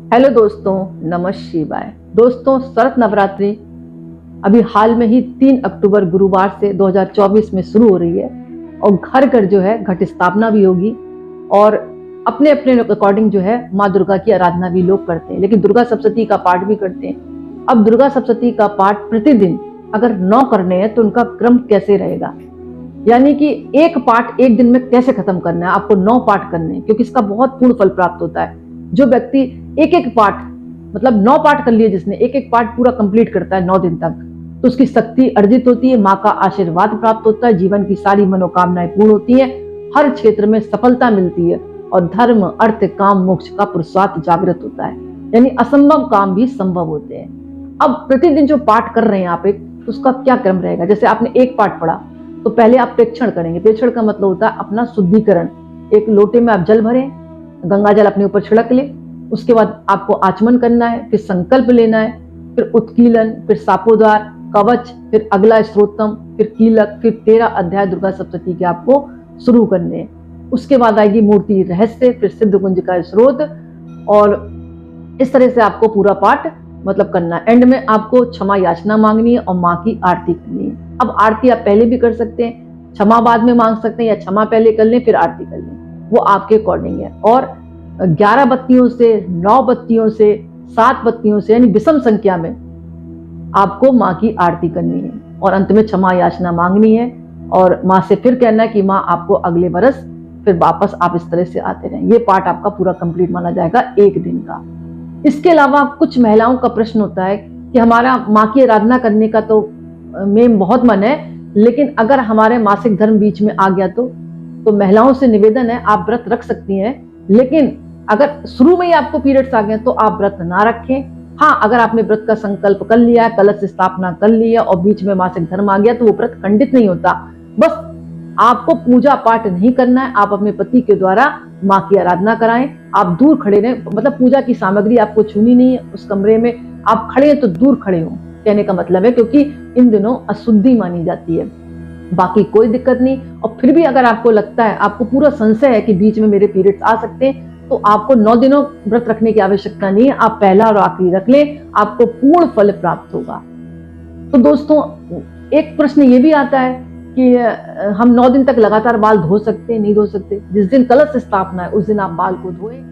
Hello दोस्तों, नमः शिवाय। दोस्तों, शरद नवरात्रि अभी हाल में ही 3 अक्टूबर गुरुवार से 2024 में शुरू हो रही है और घर घर जो है घट स्थापना भी होगी और अपने अपने अकॉर्डिंग जो है माँ दुर्गा की आराधना भी लोग करते हैं, लेकिन दुर्गा सप्तशती का पाठ भी करते हैं। अब दुर्गा सप्तशती का पाठ प्रतिदिन अगर 9 करने हैं तो उनका क्रम कैसे रहेगा, यानी कि एक पाठ एक दिन में कैसे खत्म करना है, आपको 9 पाठ करने हैं, क्योंकि इसका बहुत पूर्ण फल प्राप्त होता है। जो व्यक्ति एक एक पाठ मतलब 9 पाठ कर लिए, जिसने एक एक पाठ पूरा कंप्लीट करता है 9 दिन तक, तो उसकी शक्ति अर्जित होती है, माँ का आशीर्वाद प्राप्त होता है, जीवन की सारी मनोकामनाएं पूर्ण होती है, हर क्षेत्र में सफलता मिलती है और धर्म अर्थ काम मोक्ष का पुरुषार्थ जागृत होता है, यानी असंभव काम भी संभव होते हैं। अब प्रतिदिन जो पाठ कर रहे हैं आप एक, तो उसका क्या क्रम रहेगा। जैसे आपने एक पाठ पढ़ा तो पहले आप प्रेक्षण करेंगे। प्रेक्षण का मतलब होता है अपना शुद्धिकरण। एक लोटे में आप जल भरें, गंगा जल अपने ऊपर छिड़क ले, उसके बाद आपको आचमन करना है, फिर संकल्प लेना है, फिर उत्कीलन, फिर सापोद्वार, कवच, फिर अगला स्त्रोत्रम, फिर कीलक, फिर 13 अध्याय दुर्गा सप्तशती के आपको शुरू करने हैं। उसके बाद आएगी मूर्ति रहस्य, फिर सिद्ध कुंज का स्रोत, और इस तरह से आपको पूरा पाठ मतलब करना है। एंड में आपको क्षमा याचना मांगनी है और माँ की आरती करनी है। अब आरती आप पहले भी कर सकते हैं, क्षमा बाद में मांग सकते हैं, या क्षमा पहले कर लें फिर आरती कर लें, वो आपके अकॉर्डिंग है। और 11 बत्तियों से, 9 बत्तियों से, 7 बत्तियों से, यानी विषम संख्या में आपको माँ की आरती करनी है और अंत में क्षमा याचना मांगनी है और माँ से फिर कहना है कि माँ आपको अगले बरस फिर वापस आप इस तरह से आते रहें। ये पाठ आपका पूरा कंप्लीट माना जाएगा एक दिन का। इसके अलावा कुछ महिलाओं का प्रश्न होता है कि हमारा माँ की आराधना करने का तो में बहुत मन है, लेकिन अगर हमारे मासिक धर्म बीच में आ गया तो महिलाओं से निवेदन है आप व्रत रख सकती हैं, लेकिन अगर शुरू में ही आपको पीरियड्स आ गए तो आप व्रत ना रखें। हाँ, अगर आपने व्रत का संकल्प कर लिया है, कलश स्थापना कर लिया और बीच में मासिक धर्म आ गया तो वो व्रत खंडित नहीं होता। बस आपको पूजा पाठ नहीं करना है, आप अपने पति के द्वारा माँ की आराधना कराएं। आप दूर खड़े रहें, मतलब पूजा की सामग्री आपको छूनी नहीं है। उस कमरे में आप खड़े हैं तो दूर खड़े हो, कहने का मतलब है, क्योंकि इन दिनों अशुद्धि मानी जाती है। बाकी कोई दिक्कत नहीं। और फिर भी अगर आपको लगता है, आपको पूरा संशय है कि बीच में मेरे पीरियड्स आ सकते हैं, तो आपको 9 दिनों व्रत रखने की आवश्यकता नहीं है, आप पहला और आखिरी रख लें, आपको पूर्ण फल प्राप्त होगा। तो दोस्तों, एक प्रश्न ये भी आता है कि हम 9 दिन तक लगातार बाल धो सकते हैं, नहीं धो सकते। जिस दिन कलश स्थापना है उस दिन आप बाल को धोएं।